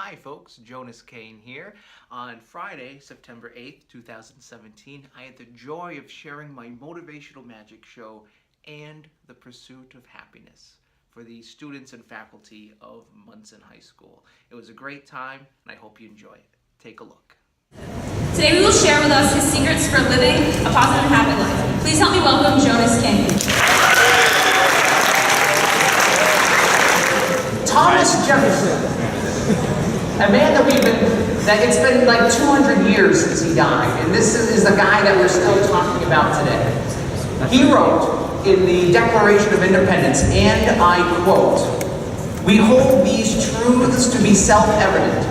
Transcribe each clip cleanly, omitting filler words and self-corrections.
Hi folks, Jonas Cain here. On Friday, September 8th, 2017, I had the joy of sharing my motivational magic show and the pursuit of happiness for the students and faculty of Monson High School. It was a great time and I hope you enjoy it. Take a look. Today we will share with us his secrets for living a positive and happy life. Please help me welcome Jonas Cain. Thomas Jefferson. A man that it's been like 200 years since he died, and this is the guy that we're still talking about today. He wrote in the Declaration of Independence, and I quote, "We hold these truths to be self-evident,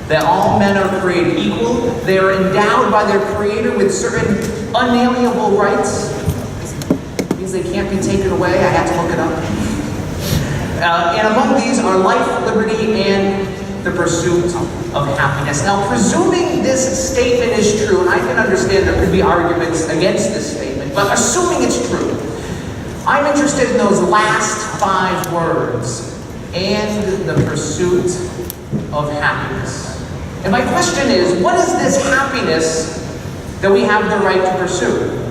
that all men are created equal, they are endowed by their Creator with certain unalienable rights." It means they can't be taken away. I had to look it up. And among these are life, liberty, and the pursuit of happiness. Now, presuming this statement is true, and I can understand there could be arguments against this statement, but assuming it's true, I'm interested in those last 5 words, and the pursuit of happiness. And my question is, what is this happiness that we have the right to pursue?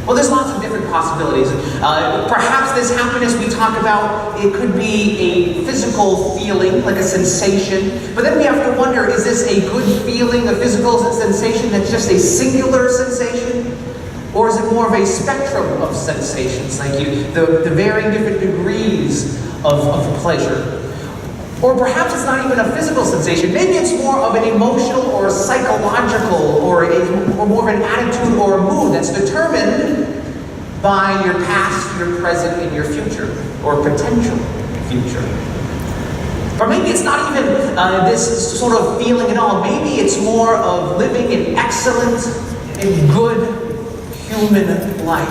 Well, there's lots of different possibilities. Perhaps this happiness we talk about, it could be a physical feeling, like a sensation. But then we have to wonder, is this a good feeling, a physical sensation that's just a singular sensation? Or is it more of a spectrum of sensations, like the varying different degrees of pleasure? Or perhaps it's not even a physical sensation. Maybe it's more of an emotional or a psychological or more of an attitude or a mood that's determined by your past, your present, and your future, or potential future. Or maybe it's not even this sort of feeling at all. Maybe it's more of living an excellent and good human life,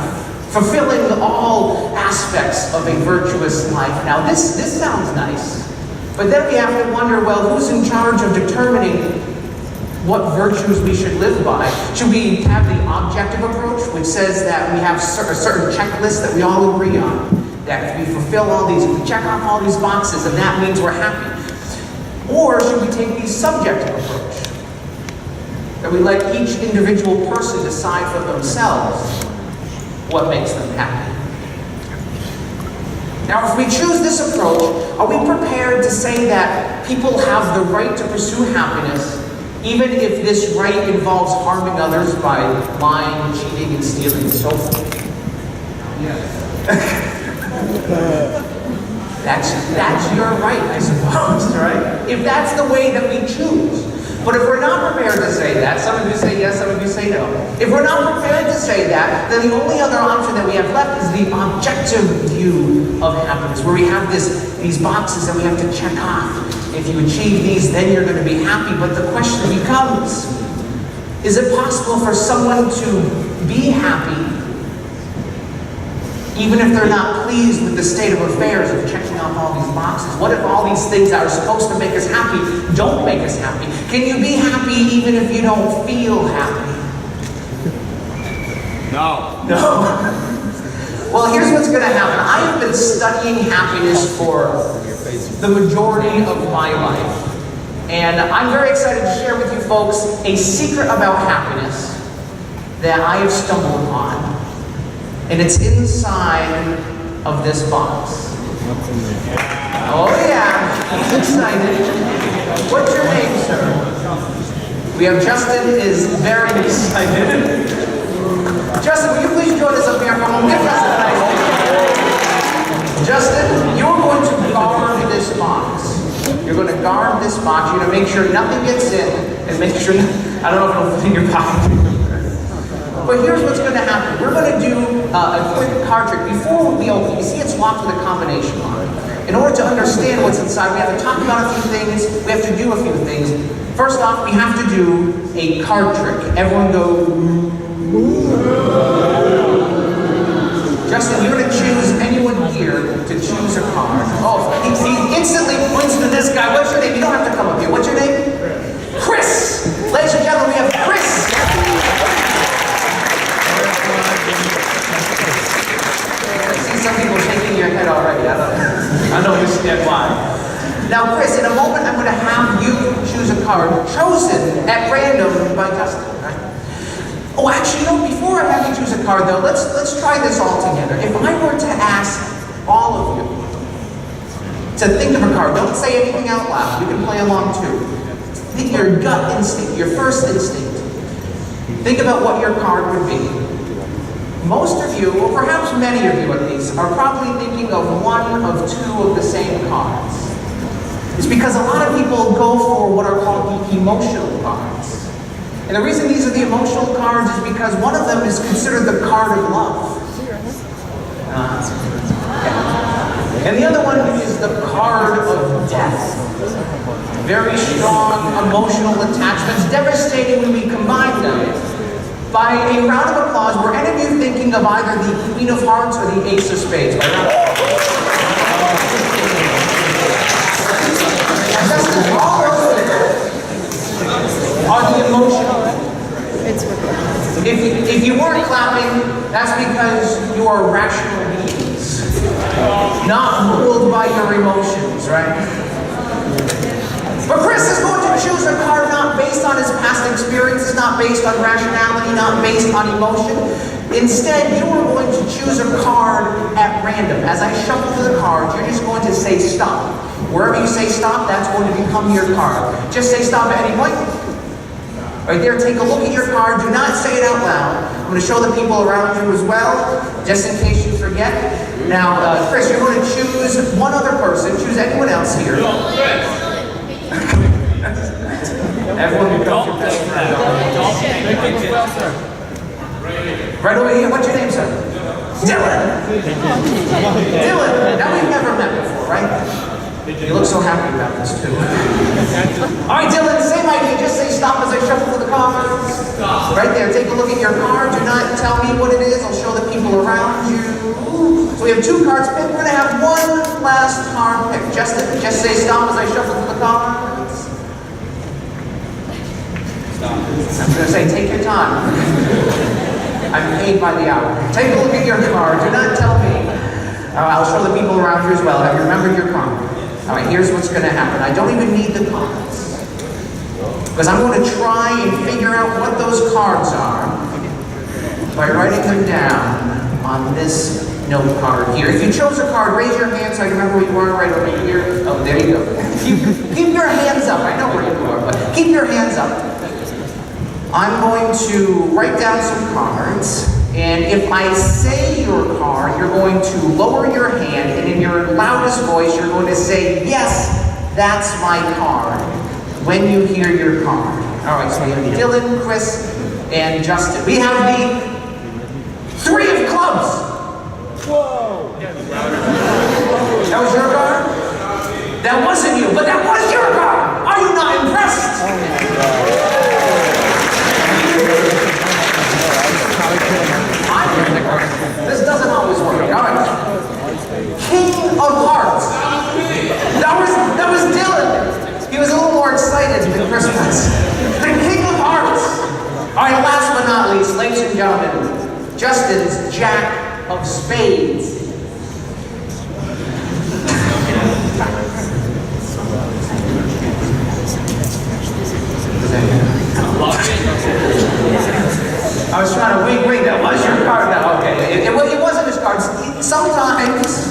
fulfilling all aspects of a virtuous life. Now this sounds nice. But then we have to wonder, well, who's in charge of determining what virtues we should live by? Should we have the objective approach, which says that we have a certain checklist that we all agree on, that if we fulfill all these, we check off all these boxes, and that means we're happy? Or should we take the subjective approach, that we let each individual person decide for themselves what makes them happy? Now, if we choose this approach, are we prepared to say that people have the right to pursue happiness, even if this right involves harming others by lying, cheating, and stealing and so forth? Yes. That's your right, I suppose, right? If that's the way that we choose. But if we're not prepared to say that, some of you say yes, some of you say no. If we're not prepared to say that, then the only other option that we have left is the objective view of happiness, where we have these boxes that we have to check off. If you achieve these, then you're going to be happy. But the question becomes, is it possible for someone to be happy even if they're not pleased with the state of affairs of checking off all these boxes? What if all these things that are supposed to make us happy don't make us happy? Can you be happy even if you don't feel happy? No. Well, here's what's going to happen. I have been studying happiness for the majority of my life. And I'm very excited to share with you folks a secret about happiness that I have stumbled upon. And it's inside of this box. Oh yeah, he's excited. What's your name, sir? We have Justin is very excited. Justin, will you please join us up here for a moment? Give us a nice. Justin, you're going to guard this box. You're going to guard this box. You're going to make sure nothing gets in, and make sure, I don't know if it'll fit in your pocket. But here's what's going to happen. We're going to do a quick card trick. Before we open, you see it's locked with a combination lock. In order to understand what's inside, we have to talk about a few things. We have to do a few things. First off, we have to do a card trick. Everyone go. Justin, you're going to choose anyone here to choose a card. Oh, he instantly points to this guy. What's your name? You don't have to come up here. What's your name? Chris. Ladies and gentlemen, we have Chris. I see some people shaking your head already. I know you understand why. Now, Chris, in a moment card chosen at random by Justin, right? Oh, actually, before I have you choose a card, though, let's try this all together. If I were to ask all of you to think of a card, don't say anything out loud. You can play along too. Think your gut instinct, your first instinct. Think about what your card would be. Most of you, or perhaps many of you at least, are probably thinking of one of two of the same cards. It's because a lot of people go for what are called the emotional cards. And the reason these are the emotional cards is because one of them is considered the card of love. And the other one is the card of death. Very strong emotional attachments, devastating when we combine them. By a round of applause, were any of you thinking of either the Queen of Hearts or the Ace of Spades? By round of applause. All are the emotional. If you weren't clapping, that's because you are rational beings, not ruled by your emotions, right? But Chris is going to choose a card not based on his past experiences, not based on rationality, not based on emotion. Instead, you are going to choose a card at random. As I shuffle through the cards, you're just going to say stop. Wherever you say stop, that's going to become your card. Just say stop at any point. Right there, take a look at your card. Do not say it out loud. I'm going to show the people around you as well, just in case you forget. Now, Chris, you're going to choose one other person. Choose anyone else here. Everyone becomes your best friend. Right over here. What's your name, sir? Dylan. Dylan. Now we've never met before, right? You look so happy about this too. All right, Dylan, same idea. Just say stop as I shuffle through the cards. Right there. Take a look at your card. Do not tell me what it is. I'll show the people around you. So we have two cards picked. We're going to have one last card picked. Just say stop as I shuffle through the cards. I'm going to say take your time. I'm paid by the hour. Take a look at your card. Do not tell me. I'll show the people around you as well. Have you remembered your card? All right, here's what's going to happen. I don't even need the cards. Because I'm going to try and figure out what those cards are by writing them down on this note card here. If you chose a card, raise your hand so I can remember where you are right over here. Oh, there you go. Keep your hands up. I know where you are, but keep your hands up. I'm going to write down some cards. And if I say your card, you're going to lower your hand, and in your loudest voice, you're going to say, yes, that's my card, when you hear your card. All right, so we have Dylan, Chris, and Justin. We have the Three of Clubs. Whoa! That was your card? That wasn't you, but that was your card! Are you not impressed? This doesn't always work. All right. King of Hearts. That was Dylan. He was a little more excited than Christmas. The King of Hearts. All right, last but not least, ladies and gentlemen, Justin's Jack of Spades. I was trying to wait, that was your card. No, okay, it wasn't his card. Sometimes,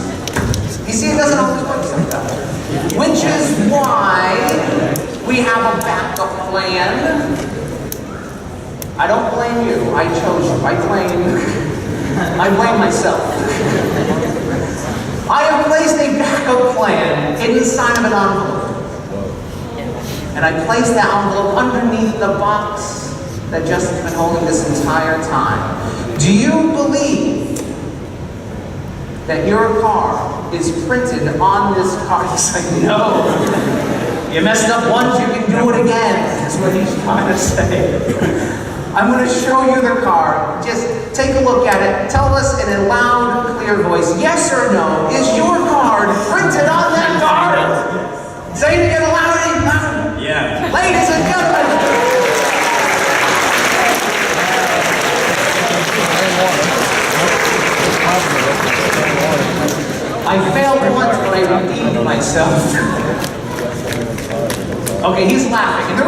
you see, it doesn't always work sometimes. Which is why we have a backup plan. I don't blame you. I chose you. I blame myself. I have placed a backup plan inside of an envelope. And I placed that envelope underneath the box that Justin's been holding this entire time. Do you believe that your card is printed on this card? He's like, no. You messed up once, you can do it again. That's what he's trying to say. I'm going to show you the card. Just take a look at it. Tell us in a loud, clear voice, yes or no, is your card printed on that card? Say it again loud. Yeah. Ladies and gentlemen. I failed once, but I redeemed myself. Okay, he's laughing. And the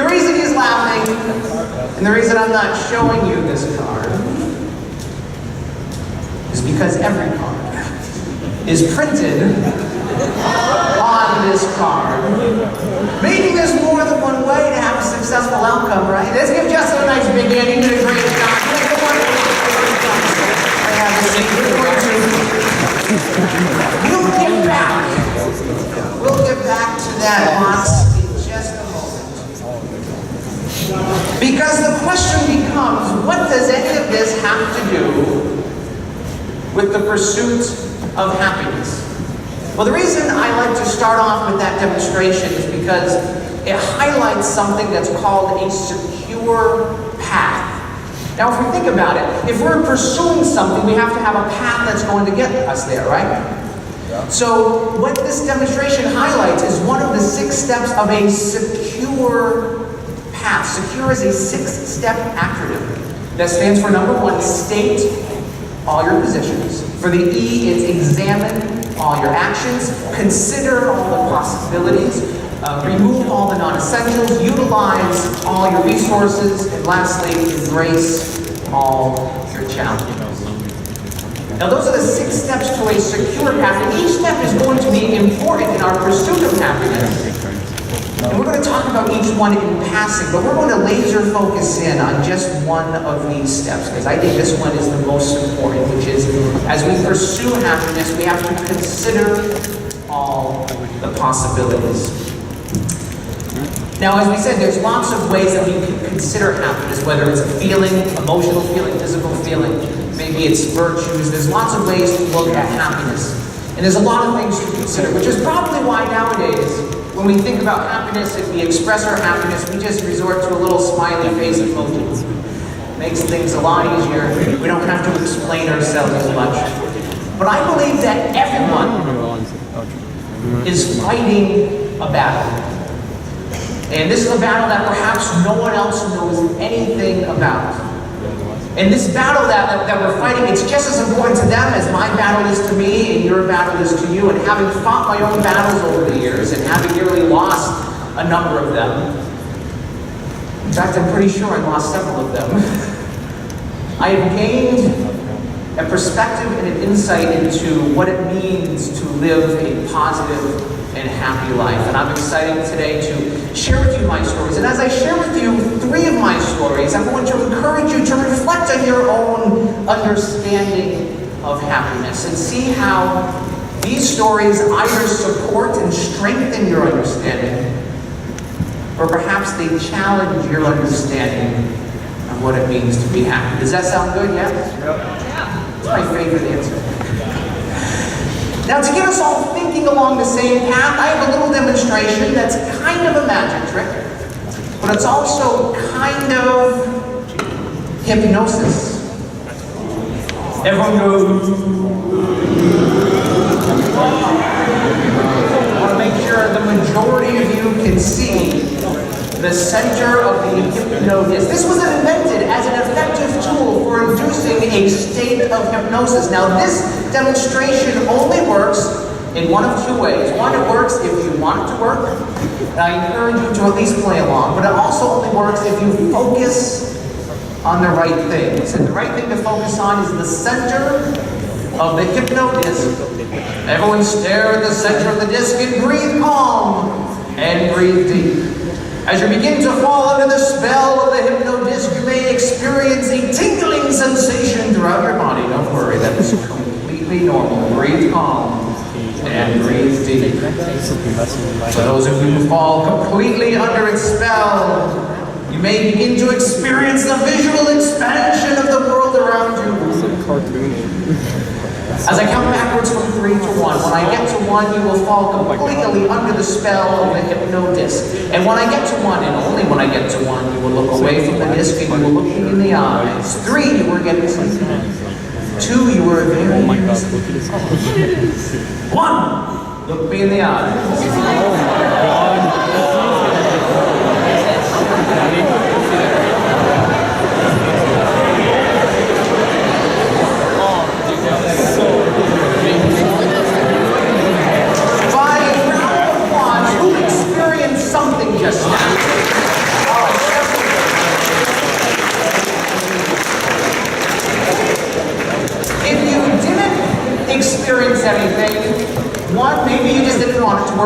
reason he's laughing, and the reason I'm not showing you this card, is because every card is printed on this card. Meaning there's more than one way to have a successful outcome, right? Let's give Justin a nice big hand. He did a great job. We'll get back to that box in just a moment. Because the question becomes, what does any of this have to do with the pursuit of happiness? Well, the reason I like to start off with that demonstration is because it highlights something that's called a secure path. Now, if we think about it, if we're pursuing something, we have to have a path that's going to get us there, right? So, what this demonstration highlights is one of the 6 steps of a secure path. Secure is a 6-step acronym that stands for number 1, state all your positions. For the E, it's examine all your actions, consider all the possibilities, remove all the non-essentials, utilize all your resources, and lastly, embrace all your challenges. Now those are the 6 steps to a secure path, and each step is going to be important in our pursuit of happiness. And we're going to talk about each one in passing, but we're going to laser focus in on just one of these steps, because I think this one is the most important, which is, as we pursue happiness, we have to consider all the possibilities. Now, as we said, there's lots of ways that we can consider happiness, whether it's a feeling, emotional feeling, physical feeling, maybe it's virtues. There's lots of ways to look at happiness. And there's a lot of things to consider, which is probably why nowadays, when we think about happiness, if we express our happiness, we just resort to a little smiley face emoji. Makes things a lot easier. We don't have to explain ourselves as much. But I believe that everyone is fighting a battle. And this is a battle that perhaps no one else knows anything about. And this battle that we're fighting, it's just as important to them as my battle is to me and your battle is to you. And having fought my own battles over the years and having nearly lost a number of them, in fact, I'm pretty sure I lost several of them, I have gained a perspective and an insight into what it means to live a positive and happy life. And I'm excited today to share with you my stories. And as I share with you 3 of my stories, I'm going to encourage you to reflect on your own understanding of happiness and see how these stories either support and strengthen your understanding, or perhaps they challenge your understanding of what it means to be happy. Does that sound good? Yeah? Yeah. It's my favorite answer. Now, to get us all thinking along the same path, I have a little demonstration that's kind of a magic trick, but it's also kind of hypnosis. Everyone goes. I want to make sure the majority of you can see the center of the hypnosis. This was invented as an effective tool for inducing a state of hypnosis. Now, this demonstration only works in one of 2 ways. One, it works if you want it to work, and I encourage you to at least play along, but it also only works if you focus on the right things. And the right thing to focus on is the center of the hypnodisc. Everyone stare at the center of the disc and breathe calm and breathe deep. As you begin to fall under the spell of the hypnodisc, you may experience a tingling sensation throughout your body. Don't worry, that is completely normal. Breathe calm and breathe deep. For those of you who fall completely under its spell, you may begin to experience the visual expansion of the world around you. As I count backwards from 3 to 1, when I get to 1, you will fall completely under the spell of the hypnodisc. And when I get to 1, and only when I get to 1, you will look away from the disc and you will look me in the eyes. 3, you were getting sleepy. 2, you were very easy. 1, look me in the eyes.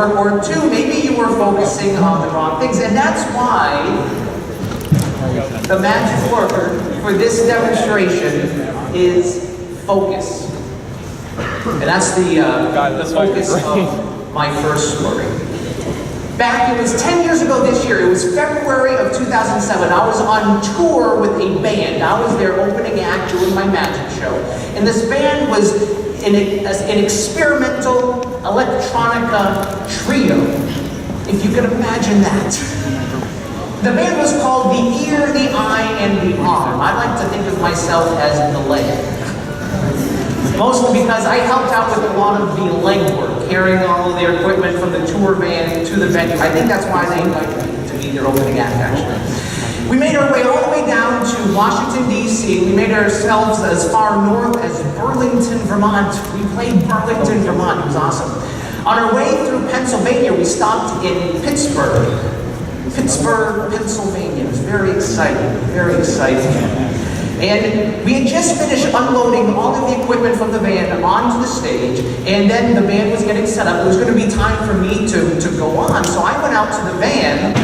or two, maybe you were focusing on the wrong things. And that's why the magic word for this demonstration is focus. And that's the focus of my first story. Back, it was 10 years ago this year, it was February of 2007, I was on tour with a band. I was their opening act doing my magic show. And this band was an experimental electronica trio, if you can imagine that. The band was called The Ear, the Eye, and the Arm. I like to think of myself as the leg. Mostly because I helped out with a lot of the legwork, carrying all of their equipment from the tour van to the venue. I think that's why they invited me to be their opening act, actually. We made our way all the way down to Washington, D.C. We made ourselves as far north as Burlington, Vermont. We played Burlington, Vermont. It was awesome. On our way through Pennsylvania, we stopped in Pittsburgh, Pennsylvania. It was very exciting, very exciting. And we had just finished unloading all of the equipment from the van onto the stage, and then the band was getting set up. It was going to be time for me to go on. So I went out to the van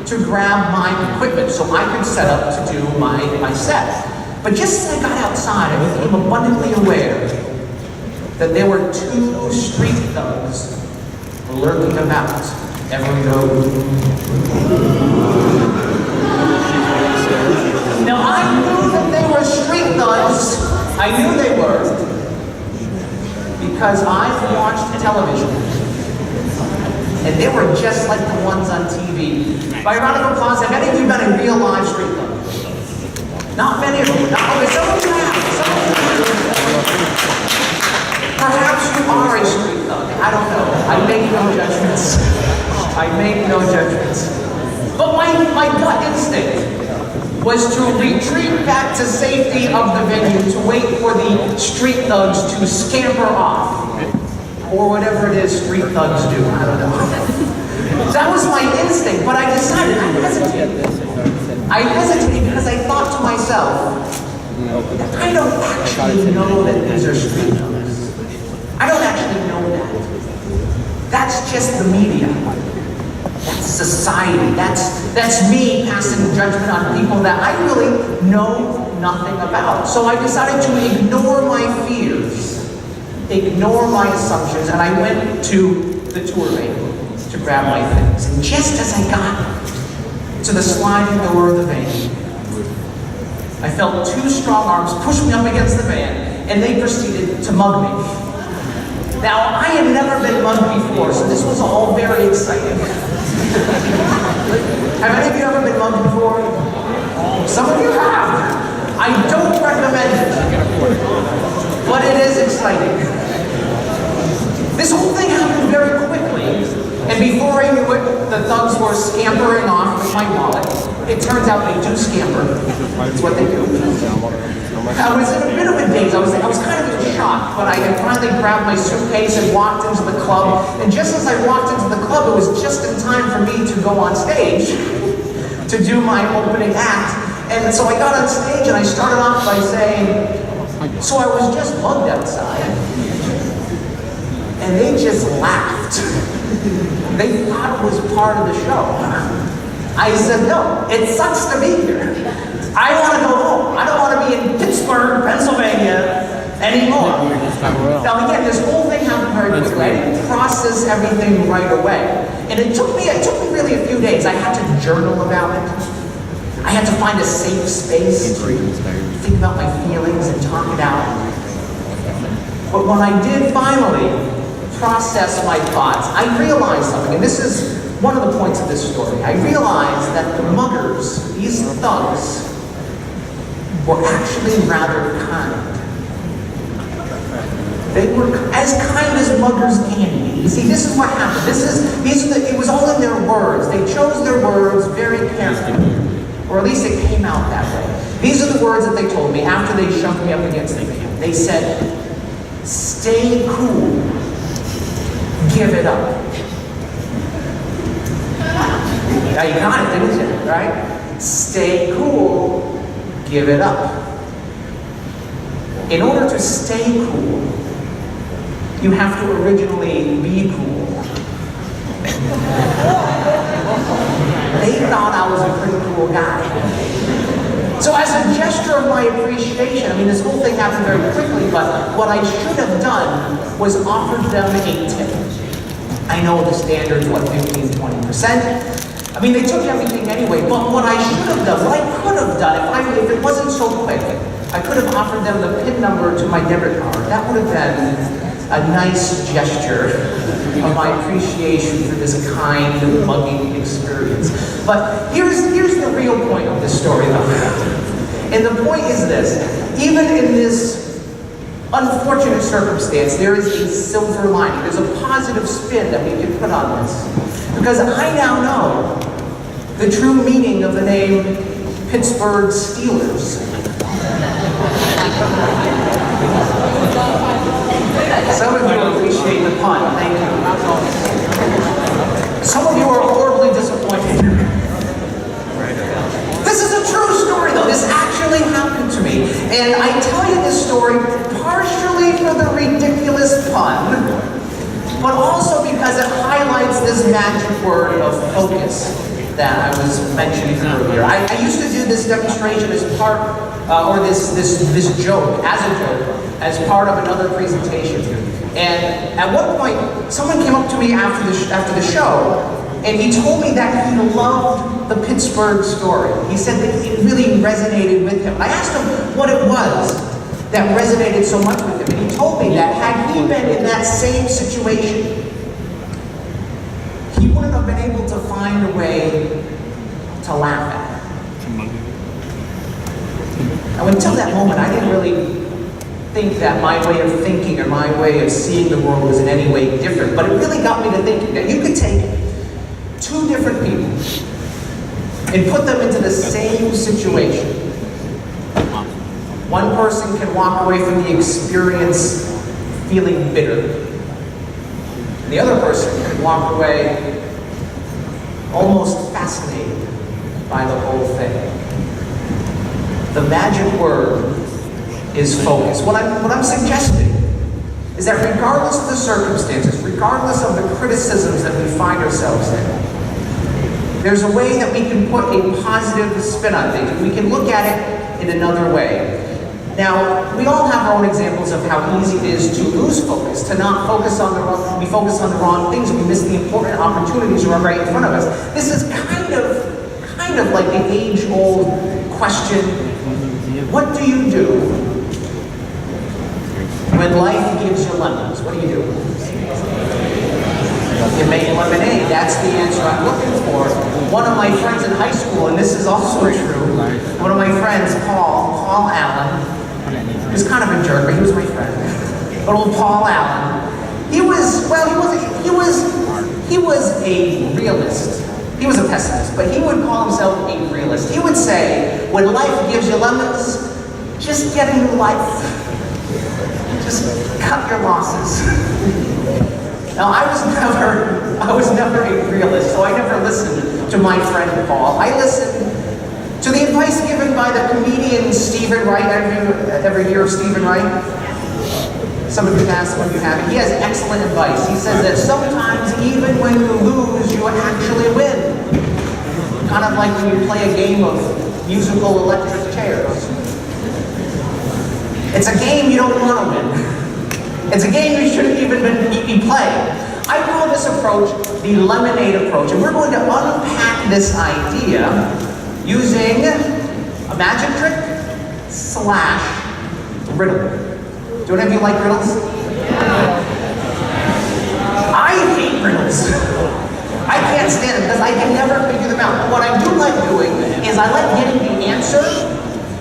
to grab my equipment so I could set up to do my set. But just as I got outside, I became abundantly aware that there were two street thugs lurking about every road. Now I knew that they were street thugs. I knew they were because I've watched television, and they were just like the ones on TV. By round of applause, have any of you been a real live street thug? Not many of you. Not only some of you have. Some of you have. Perhaps you are a street thug. I don't know. I make no judgments. I make no judgments. But my gut instinct was to retreat back to safety of the venue, to wait for the street thugs to scamper off. Or whatever it is street thugs do, I don't know. That was my instinct, but I decided, I hesitated. I hesitated because I thought to myself, I don't actually know that these are street thugs. I don't actually know that. That's just the media. That's society. That's me passing judgment on people that I really know nothing about. So I decided to ignore my fears, ignore my assumptions, and I went to the tour van to grab my things. And just as I got to the sliding door of the van, I felt two strong arms push me up against the van, and they proceeded to mug me. Now, I had never been mugged before, so this was all very exciting. Have any of you ever been mugged before? Some of you have. I don't recommend it, but it is exciting. This whole thing happened very quickly, and before I knew it, the thugs were scampering off with my wallet. It turns out they do scamper. That's what they do. I was in a bit of a daze. I was kind of in shock, but I had finally grabbed my suitcase and walked into the club. And just as I walked into the club, it was just in time for me to go on stage to do my opening act. And so I got on stage and I started off by saying, so I was just mugged outside. And they just laughed. They thought it was part of the show. I said, no, it sucks to be here. I want to go home. I don't want to be in Pittsburgh, Pennsylvania anymore. Now again, this whole thing happened very quickly. I didn't process everything right away. And it took me really a few days. I had to journal about it. I had to find a safe space to think about my feelings and talk it out. But when I did finally process my thoughts, I realized something, and this is one of the points of this story. I realized that the muggers, these thugs, were actually rather kind. They were as kind as muggers can be. You see, this is what happened. It was all in their words. They chose their words very carefully, or at least it came out that way. These are the words that they told me after they shoved me up against the van. They said, "Stay cool. Give it up." Now you got it, didn't you? Right? Stay cool. Give it up. In order to stay cool, you have to originally be cool. They thought I was a pretty cool guy. So as a gesture of my appreciation, I mean, this whole thing happened very quickly, but what I should have done was offered them a tip. I know the standard's, what, 15, 20%? I mean, they took everything anyway, but what I should have done, what I could have done, if it wasn't so quick, I could have offered them the PIN number to my debit card. That would have been a nice gesture of my appreciation for this kind of mugging experience. But here's the real point of this story, though. And the point is this: even in this unfortunate circumstance, there is a silver lining. There's a positive spin that we can put on this. Because I now know the true meaning of the name Pittsburgh Steelers. Some of you appreciate the pun, thank you. Some of you are horribly disappointed. This is a true story, though. This actually happened to me. And I tell you this story partially for the ridiculous pun, but also because it highlights this magic word of focus that I was mentioning earlier. I used to do this demonstration as part, or this joke, as part of another presentation. And at one point, someone came up to me after the show, and he told me that he loved the Pittsburgh story. He said that it really resonated with him. I asked him what it was that resonated so much with him, and he told me that had he been in that same situation, he wouldn't have been able to find a way to laugh at it. Now, until that moment, I didn't really think that my way of thinking or my way of seeing the world was in any way different, but it really got me to thinking that you could take two different people and put them into the same situation. One person can walk away from the experience feeling bitter, and the other person can walk away almost fascinated by the whole thing. The magic word is focus. What I'm suggesting is that regardless of the circumstances, regardless of the criticisms that we find ourselves in, there's a way that we can put a positive spin on things. We can look at it in another way. Now, we all have our own examples of how easy it is to lose focus, to not focus on the wrong, we focus on the wrong things, we miss the important opportunities that are right in front of us. This is kind of like the age-old question, what do you do when life gives you lemons? What do? You make lemonade. That's the answer I'm looking for. One of my friends in high school, and this is also true, one of my friends, Paul Allen, he was kind of a jerk, but he was my friend. But old Paul Allen, he was a realist. He was a pessimist, but he would call himself a realist. He would say, when life gives you lemons, just get a new life. Just cut your losses. Now, I was never a realist, so I never listened to my friend Paul. I listened to the advice given by the comedian Stephen Wright. Ever hear of Stephen Wright? Some of you have, some of you haven't. He has excellent advice. He says that sometimes even when you lose, you actually win. Kind of like when you play a game of musical electric chairs. It's a game you don't want to win. It's a game you shouldn't even be playing. I call this approach the lemonade approach, and we're going to unpack this idea using a magic trick / riddle. Do any of you like riddles? I hate riddles. I can't stand them because I can never figure them out. But what I do like doing is I like getting the answer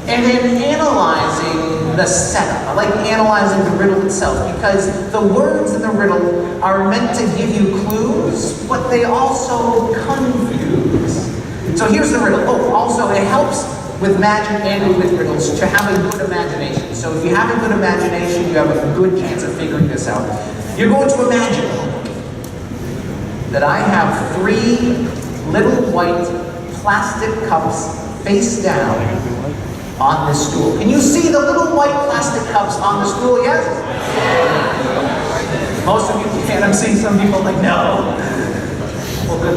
and then analyzing the setup. I like analyzing the riddle itself because the words in the riddle are meant to give you clues, but they also confuse. So here's the riddle. Oh, also it helps with magic and with riddles to have a good imagination. So if you have a good imagination, you have a good chance of figuring this out. You're going to imagine that I have 3 little white plastic cups face down on this stool. Can you see the little white plastic cups on the stool, yes? Most of you can. I'm seeing some people like, no.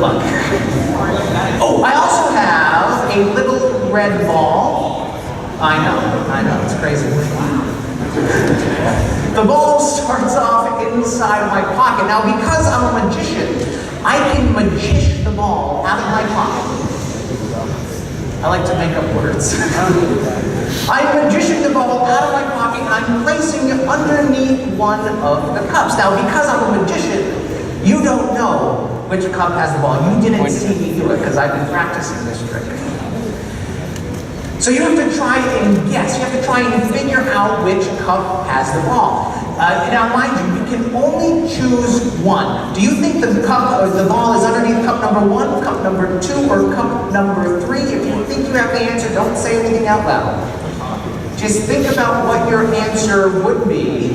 luck. Oh, I also have a little red ball. I know, it's crazy. The ball starts off inside of my pocket. Now, because I'm a magician, I can magish the ball out of my pocket. I like to make up words. I'm magician the ball out of my pocket and I'm placing it underneath one of the cups. Now, because I'm a magician, you don't know which cup has the ball. You didn't see me do it because I've been practicing this trick. So you have to try and guess. You have to try and figure out which cup has the ball. Now, mind you, you can only choose one. Do you think the cup or the ball is underneath cup number 1, cup number 2, or cup number 3? If you think you have the answer, don't say anything out loud. Just think about what your answer would be.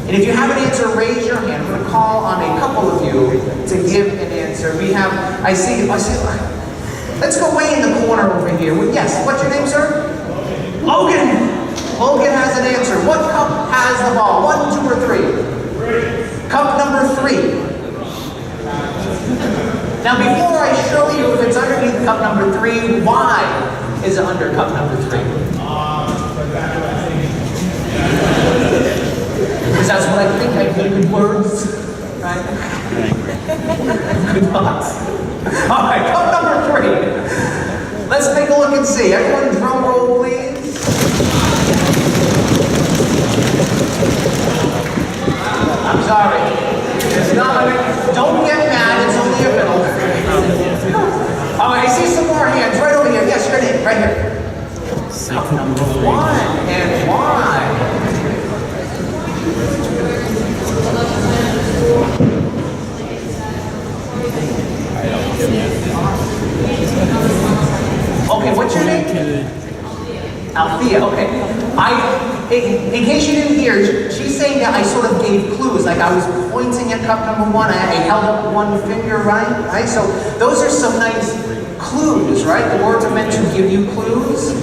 And if you have an answer, raise your hand. I'm going to call on a couple of you to give an answer. We have, I see, let's go way in the corner over here. Yes, what's your name, sir? Logan. Logan has an answer. What cup has the ball? 1, 2, or 3? Cup number 3. Now, before I show you if it's underneath cup number 3, why is it under cup number 3? Because that's what I think. I think good words, right? Good thoughts. All right, cup number 3. Let's take a look and see. Everyone, drum roll, please. I'm sorry. It's not. Don't get mad. It's only a riddle. All right, I see some more hands right over here. Yes, your name, right here. Cup number 1, and why? Okay, what's your name? Althea, okay. In case you didn't hear, she's saying that I sort of gave clues, like I was pointing at cup number 1, I held up one finger, right? So those are some nice clues, right? The words are meant to give you clues,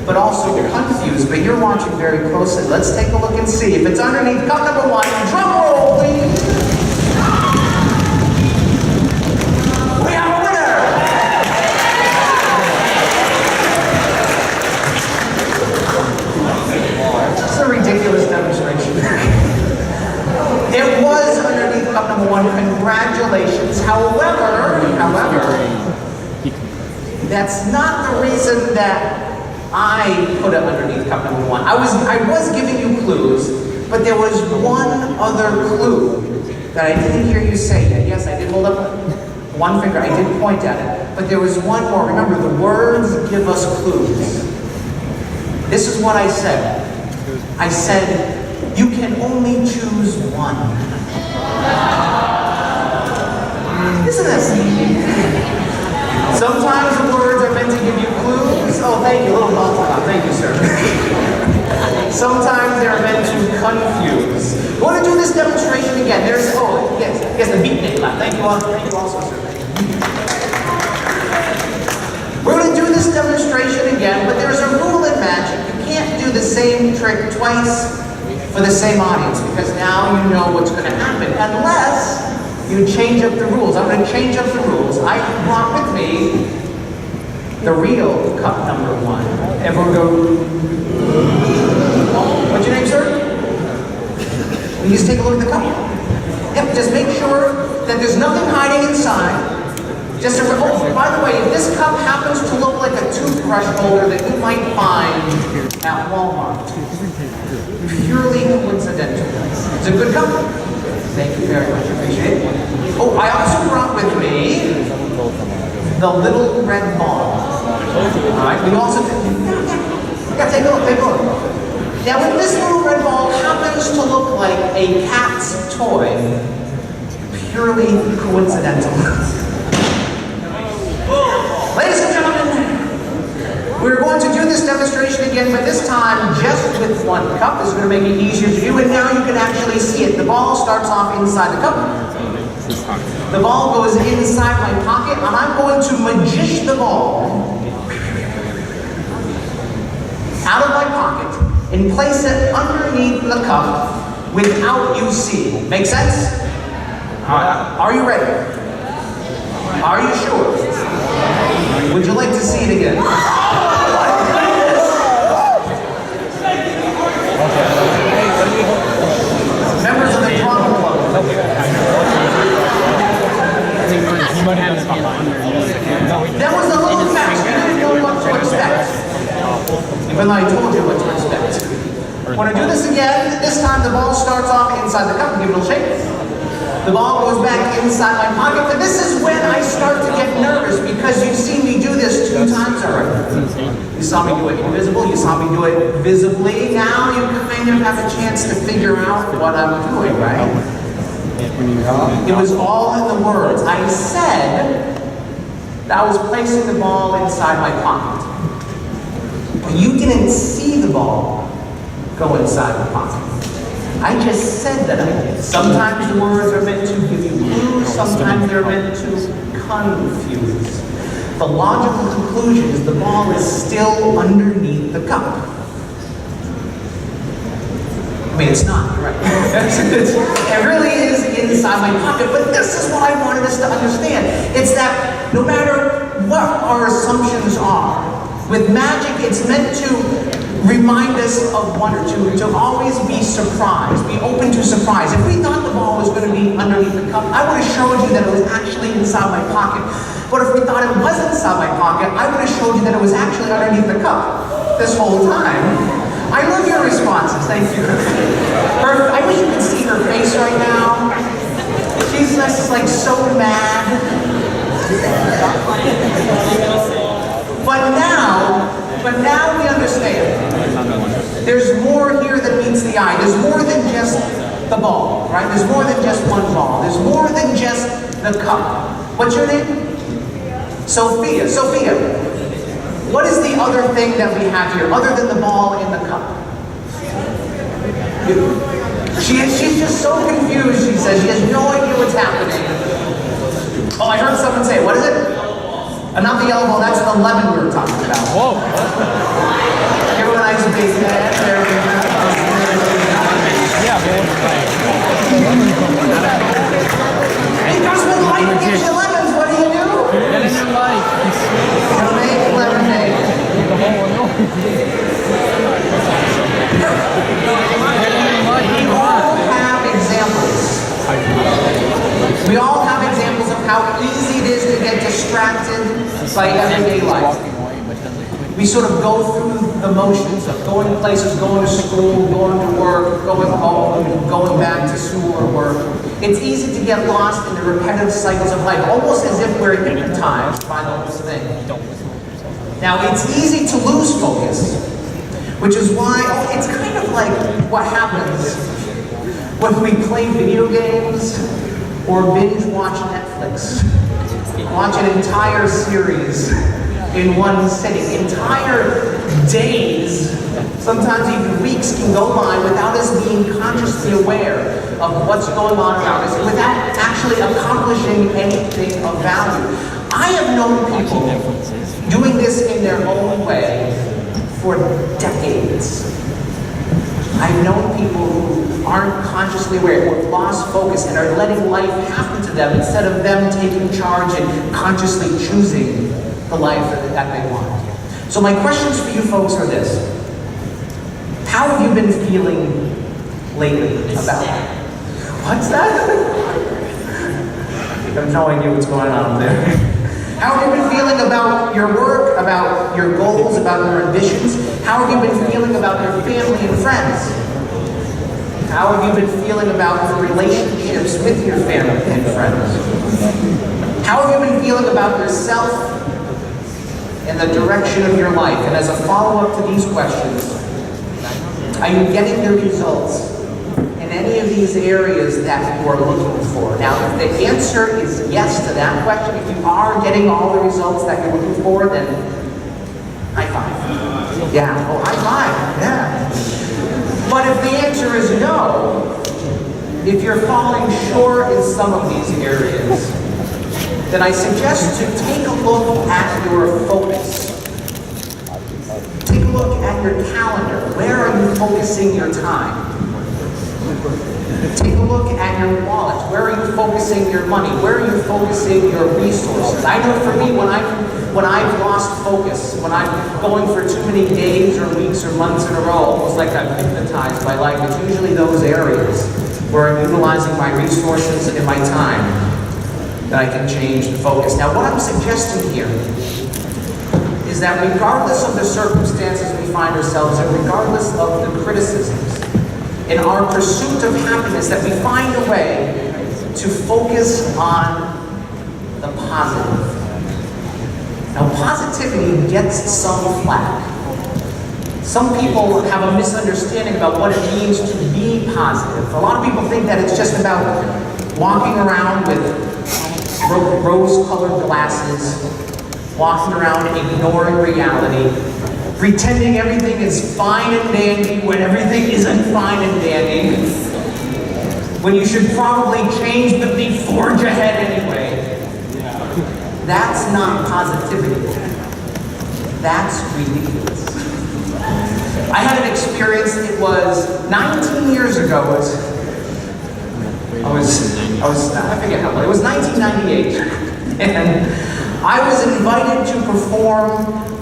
but also confuse, but you're watching very closely. Let's take a look and see. If it's underneath cup number 1, drum roll, please. We have a winner! It's a ridiculous demonstration. It was underneath cup number 1. Congratulations. However, that's not the reason that I put it underneath cup number 1. I was giving you clues, but there was one other clue that I didn't hear you say yet. Yes, I did hold up one finger. I did point at it, but there was one more. Remember, the words give us clues. This is what I said. I said, you can only choose one. Isn't that sneaky? Sometimes the words are meant to give you clues. Oh, thank you, little ball. Thank you, sir. Sometimes they're meant to confuse. We want to do this demonstration again. Yes, the beatnik clap. Thank you also, sir. We're going to do this demonstration again, but there's a rule in magic. You can't do the same trick twice for the same audience, because now you know what's going to happen, unless you change up the rules. I'm going to change up the rules. I brought with me the real cup number 1. Everyone go. What's your name, sir? Will you just take a look at the cup? Yep, just make sure that there's nothing hiding inside. Just a, by the way, if this cup happens to look like a toothbrush holder that you might find at Walmart, purely coincidental. It's a good cup. Thank you very much. Appreciate it. Oh, I also brought with me the little red ball. All right, we also take a look. Now, if this little red ball happens to look like a cat's toy, purely coincidental. Ladies and gentlemen, we're going to do this demonstration again, but this time just with one cup. This is going to make it easier to do, and now you can actually see it. The ball starts off inside the cup. The ball goes inside my pocket, and I'm going to magish the ball out of my pocket and place it underneath the cup without you seeing. Make sense? All right. Are you ready? Are you sure? Would you like to see it again? Members of the drama club. That was a little match. You didn't know what to expect. Even though I told you what to expect. When I do this again, this time the ball starts off inside the cup. Give it a little shake. The ball goes back inside my pocket, but this is when I start to get nervous because you've seen me do this 2 times already. You saw me do it invisible, you saw me do it visibly. Now you kind of have a chance to figure out what I'm doing, right? It was all in the words. I said that I was placing the ball inside my pocket. But you didn't see the ball go inside the pocket. I just said that I did. Sometimes the words are meant to give you clues, sometimes they're meant to confuse. The logical conclusion is the ball is still underneath the cup. I mean, it's not, right? It really is inside my pocket, but this is what I wanted us to understand. It's that no matter what our assumptions are, with magic, it's meant to remind us of one or two, to always be surprised, be open to surprise. If we thought the ball was going to be underneath the cup, I would have showed you that it was actually inside my pocket. But if we thought it wasn't inside my pocket, I would have showed you that it was actually underneath the cup this whole time. I love your responses, thank you. I wish you could see her face right now. She's just like so mad. But now we understand. There's more here than meets the eye. There's more than just the ball, right? There's more than just one ball. There's more than just the cup. What's your name? Sophia. Sophia, what is the other thing that we have here, other than the ball in the cup? She's just so confused, she says. She has no idea what's happening. Oh, I heard someone say, what is it? Not the elbow, that's the lemon we were talking about. Whoa. Give her a nice big hand. There we go. Yeah, it comes with light and gives you lemons. What do you do? You make lemonade. We all have examples. We all have examples of how easy it is to get distracted by everyday life. We sort of go through the motions of going places, going to school, going to work, going home, going back to school or work. It's easy to get lost in the repetitive cycles of life, almost as if we're hypnotized by the whole thing. Now, it's easy to lose focus, which is why it's kind of like what happens when we play video games or binge watch Netflix. Watch an entire series in one sitting. Entire days, sometimes even weeks, can go by without us being consciously aware of what's going on around us, without actually accomplishing anything of value. I have known people doing this in their own way for decades. I've known people who aren't consciously aware, who have lost focus and are letting life happen to them instead of them taking charge and consciously choosing the life that they want. So my questions for you folks are this. How have you been feeling lately about it? What's that? I have no idea what's going on there. How have you been feeling about your work, about your goals, about your ambitions? How have you been feeling about your family and friends? How have you been feeling about the relationships with your family and friends? How have you been feeling about yourself and the direction of your life? And as a follow-up to these questions, are you getting the results in any of these areas that you are looking for? Now, if the answer is yes to that question, if you are getting all the results that you're looking for, then high five. Yeah, oh, high five, yeah. But if the answer is no, if you're falling short in some of these areas, then I suggest to take a look at your focus. Take a look at your calendar. Where are you focusing your time? Take a look at your wallet. Where are you focusing your money? Where are you focusing your resources? I know for me, when I've lost focus, when I'm going for too many days or weeks or months in a row, almost like I'm hypnotized by life, it's usually those areas where I'm utilizing my resources and my time that I can change the focus. Now, what I'm suggesting here is that regardless of the circumstances we find ourselves in, regardless of the criticisms, in our pursuit of happiness, that we find a way to focus on the positive. Now, positivity gets some flack. Some people have a misunderstanding about what it means to be positive. A lot of people think that it's just about walking around with rose-colored glasses, walking around ignoring reality, pretending everything is fine and dandy when everything isn't fine and dandy, when you should probably change but forge ahead anyway. That's not positivity. That's ridiculous. I had an experience, it was 19 years ago. I forget how old, it was 1998. And I was invited to perform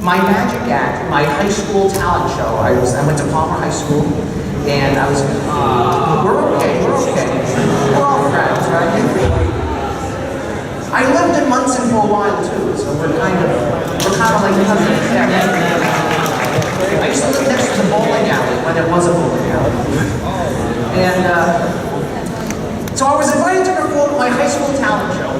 my magic act, my high school talent show. I went to Palmer High School, and I was, we're okay. We're all friends, right? I lived in Monson for a while too, so we're kind of like cousins. I used to live next to the bowling alley when there was a bowling alley. And so I was invited to perform my high school talent show.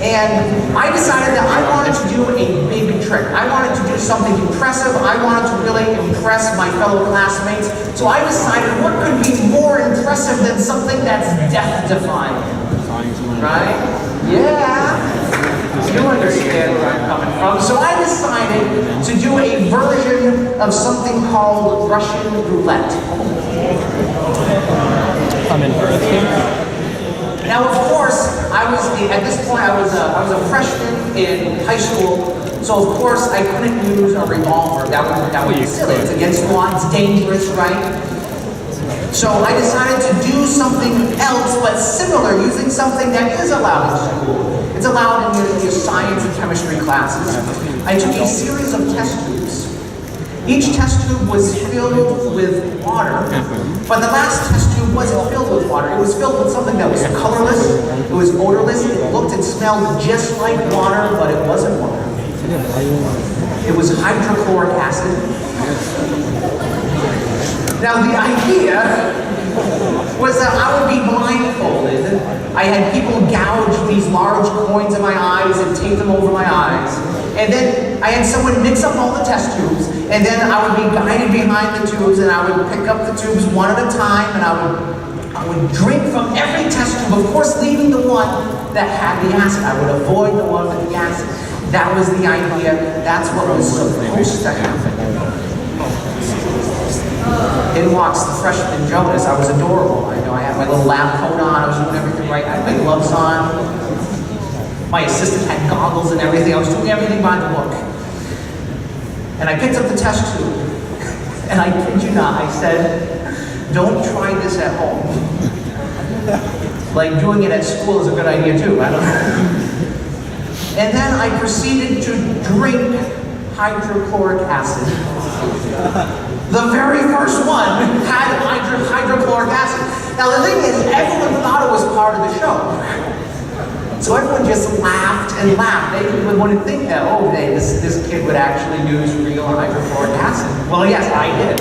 And I decided that I wanted to do a big trick. I wanted to do something impressive. I wanted to really impress my fellow classmates. So I decided, what could be more impressive than something that's death-defying? Right? Yeah. You understand where I'm coming from. So I decided to do a version of something called Russian roulette. I'm in for it. Now, of course, at this point, I was a freshman in high school, so of course I couldn't use a revolver. That would be silly. It's against the law. It's dangerous, right? So I decided to do something else, but similar, using something that is allowed in school. It's allowed in your science and chemistry classes. I took a series of test tubes. Each test tube was filled with water, but the last test tube wasn't filled with water. It was filled with something that was colorless, it was odorless, it looked and smelled just like water, but it wasn't water. It was hydrochloric acid. Now the idea was that I would be blindfolded. I had people gouge these large coins in my eyes and tape them over my eyes. And then I had someone mix up all the test tubes, and then I would be guided behind the tubes, and I would pick up the tubes one at a time, and I would drink from every test tube, of course leaving the one that had the acid. I would avoid the one with the acid. That was the idea. That's what was supposed to happen. In walks the freshman Jonas. I was adorable. I know I had my little lab coat on. I was doing everything right. I had my gloves on. My assistant had goggles and everything. I was doing everything by the book. And I picked up the test tube. And I kid you not, I said, don't try this at home. Like doing it at school is a good idea too. I don't know. And then I proceeded to drink hydrochloric acid. The very first one had hydrochloric acid. Now the thing is, everyone thought it was part of the show. So everyone just laughed and laughed. They wouldn't think that, oh, this kid would actually use real hydrochloric acid. Well, yes, I did.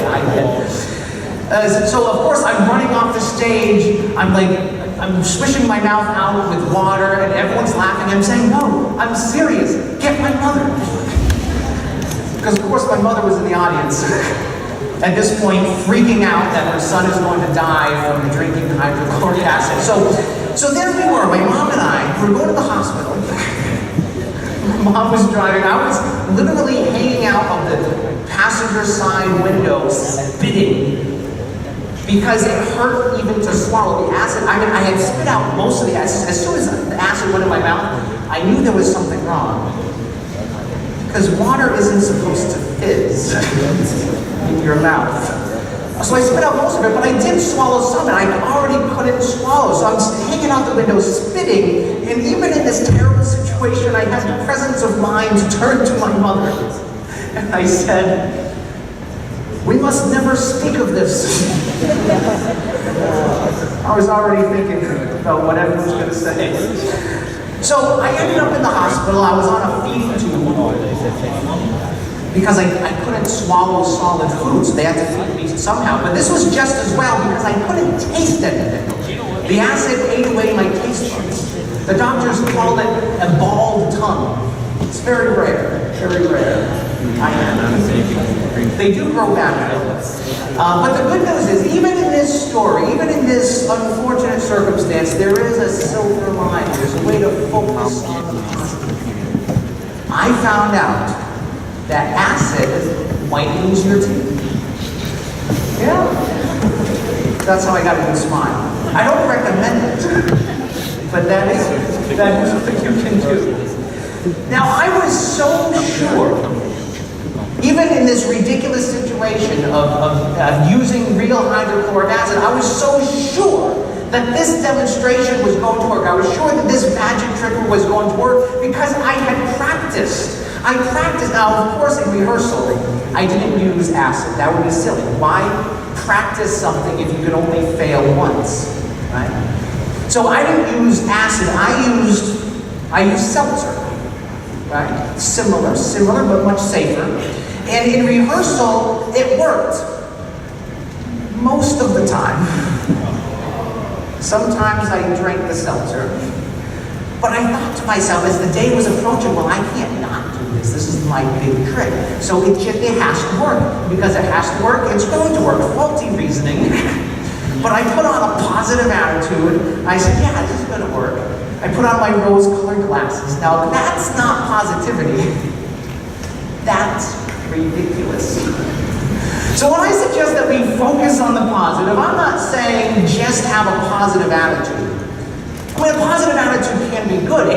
So of course I'm running off the stage. I'm swishing my mouth out with water, and everyone's laughing. I'm saying, no, I'm serious. Get my mother. Because of course my mother was in the audience. At this point, freaking out that her son is going to die from drinking hydrochloric acid. So there we were, my mom and I were going to the hospital. My mom was driving. I was literally hanging out of the passenger side window, spitting, because it hurt even to swallow the acid. I mean, I had spit out most of the acid. As soon as the acid went in my mouth, I knew there was something wrong. Because water isn't supposed to fizz in your mouth. So I spit out most of it, but I did swallow some, and I already couldn't swallow. So I'm hanging out the window, spitting, and even in this terrible situation, I had the presence of mind to turn to my mother. And I said, "We must never speak of this." I was already thinking about what everyone was going to say. So I ended up in the hospital. I was on a feeding tube because I couldn't swallow solid food, so they had to feed me somehow. But this was just as well because I couldn't taste anything. The acid ate away my taste buds. The doctors called it a bald tongue. It's very rare, very rare. They do grow back. But the good news is, even in this story, even in this unfortunate circumstance, there is a silver line. There's a way to focus on the positive. I found out that acid whitens your teeth. Yeah. That's how I got a good smile. I don't recommend it, but that is what you can do. Now, I was so sure, even in this ridiculous situation of using real hydrochloric acid, I was so sure that this demonstration was going to work. I was sure that this magic trick was going to work because I had practiced. I practiced. Now, of course, in rehearsal, I didn't use acid. That would be silly. Why practice something if you could only fail once, right? So I didn't use acid. I used seltzer, right? Similar, but much safer. And in rehearsal, it worked most of the time. Sometimes I drank the seltzer. But I thought to myself, as the day was approaching, well, I can't not do this. This is my big trick. So it has to work. Because it has to work, it's going to work. Faulty reasoning. But I put on a positive attitude. I said, yeah, this is going to work. I put on my rose-colored glasses. Now, that's not positivity. That's ridiculous. So when I suggest that we focus on the positive, I'm not saying just have a positive attitude. I mean, a positive attitude can be good.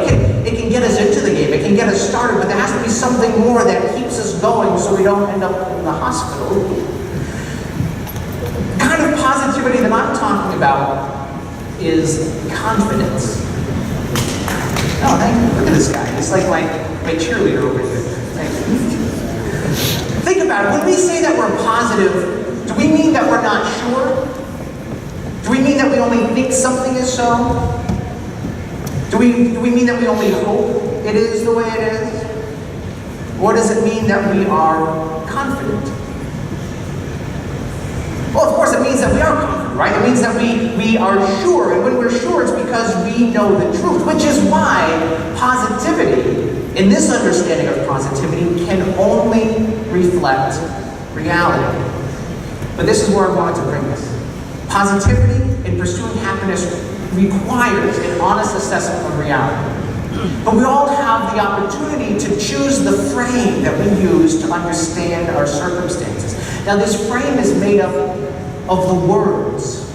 It can get us into the game. It can get us started, but there has to be something more that keeps us going so we don't end up in the hospital. The kind of positivity that I'm talking about is confidence. Oh, thank you. Look at this guy. He's like my cheerleader over here. Thank you. Think about it. When we say that we're positive, do we mean that we're not sure? Do we mean that we only think something is so? Do we mean that we only hope it is the way it is? Or does it mean that we are confident? Well, of course, it means that we are confident, right? It means that we are sure, and when we're sure, it's because we know the truth, which is why positivity, in this understanding of positivity, can only reflect reality. But this is where I wanted to bring this. Positivity in pursuing happiness requires an honest assessment of reality. But we all have the opportunity to choose the frame that we use to understand our circumstances. Now, this frame is made up of the words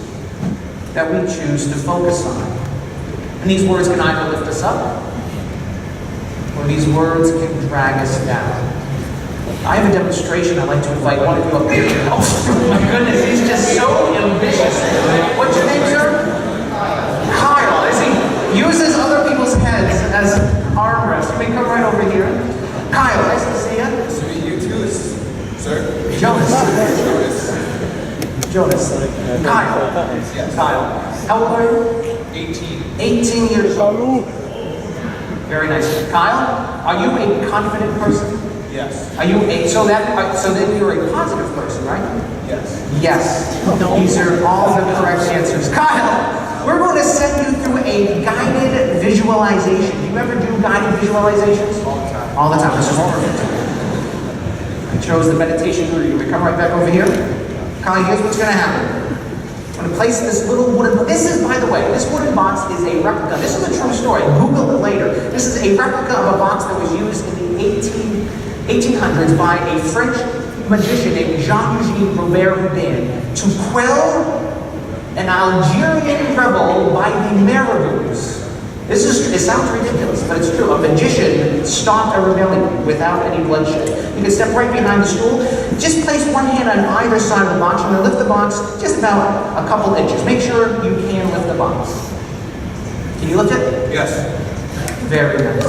that we choose to focus on. And these words can either lift us up, or these words can drag us down. I have a demonstration I'd like to invite one of you up here. Oh my goodness, he's just so ambitious. What's your name, sir? Kyle. He uses other people's heads as armrests. You may come right over here. Kyle, nice to see you. Nice to meet you too, sir. Jonas. Jonas. Kyle. Yes. Kyle. How old are you? 18. 18 years old. Very nice. Kyle, are you a confident person? Yes. Are you so then you're a positive person, right? Yes. Yes. These are all the correct answers. Kyle, we're going to send you through a guided visualization. Do you ever do guided visualizations? All the time. All the time. This is perfect. I chose the meditation guru. We come right back over here. Kyle, here's what's going to happen. I'm going to place this little wooden box. This is, by the way, this wooden box is a replica. This is a true story. Google it later. This is a replica of a box that was used in the 1800s by a French magician named Jean-Eugène Robert Houdin to quell an Algerian rebel by the marabouts. It sounds ridiculous, but it's true. A magician stopped a rebellion without any bloodshed. You can step right behind the stool, just place one hand on either side of the box, and then lift the box just about a couple inches. Make sure you can lift the box. Can you lift it? Yes. Very nice.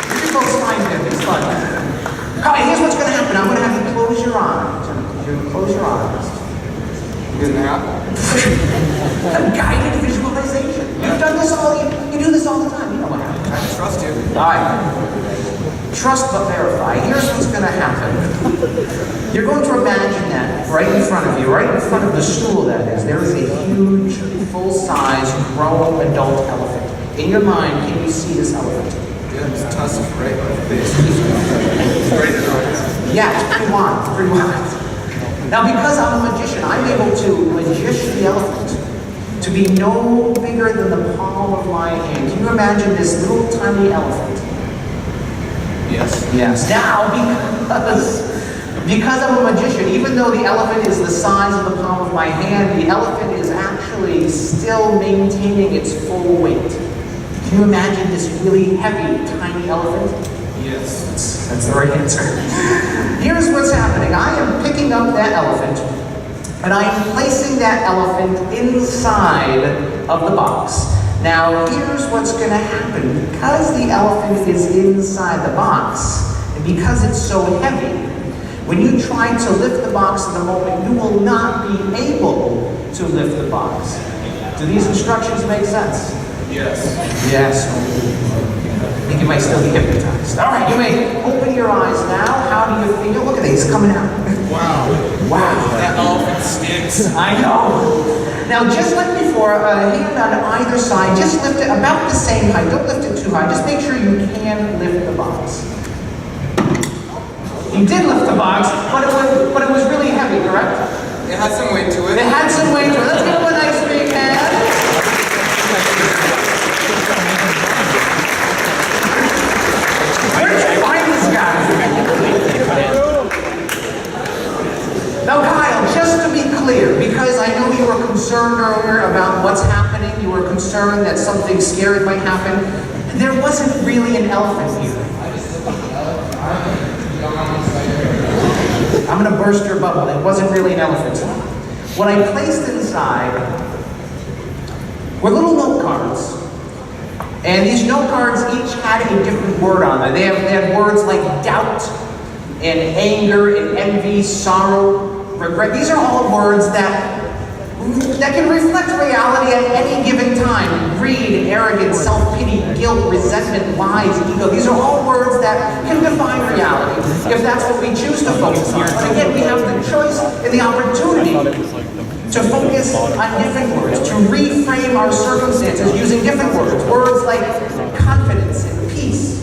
You just go slime there, it's fun. All right, here's what's going to happen. I'm going to have you close your eyes. You're going to close your eyes. Didn't happen. A guided visualization. You've done this you do this all the time. You know what happens. I trust you. All right. Trust but verify. Here's what's going to happen. You're going to imagine that right in front of you, right in front of the stool that is, there is a huge, full-size, grown adult elephant. In your mind, can you see this elephant? Yeah, it's tussle right in my face. Right in our face. Yeah, it's pretty wide. It's pretty wide. Now, because I'm a magician, I'm able to magish the elephant to be no bigger than the palm of my hand. Can you imagine this little tiny elephant? Yes. Yes. Now, because I'm a magician, even though the elephant is the size of the palm of my hand, the elephant is actually still maintaining its full weight. Can you imagine this really heavy, tiny elephant? Yes. That's the right answer. Here's what's happening. I am picking up that elephant, and I am placing that elephant inside of the box. Now, here's what's going to happen. Because the elephant is inside the box, and because it's so heavy, when you try to lift the box at the moment, you will not be able to lift the box. Do these instructions make sense? Yes. Yes. I think you might still be hypnotized. All right, you may open your eyes now. How do you feel? Look at these coming out. Wow. Wow. That elephant stinks. I know. Now, just like before, a hand on either side, just lift it about the same height. Don't lift it too high. Just make sure you can lift the box. You did lift the box, but it was really heavy, correct? It had some weight to it. It had some weight to it. Let's give him a nice big hand. Where did you find this guy? Now, Kyle, just to be clear, because I know you were concerned earlier about what's happening, you were concerned that something scary might happen, there wasn't really an elephant here. I'm going to burst your bubble. It wasn't really an elephant. What I placed inside were little note cards. And these note cards each had a different word on them. They had words like doubt, and anger, and envy, sorrow, regret. These are all words that can reflect reality at any given time. Greed, arrogance, self-pity, guilt, resentment, lies, ego. These are all words that can define reality if that's what we choose to focus on. But again, we have the choice and the opportunity to focus on different words, to reframe our circumstances using different words. Words like confidence and peace,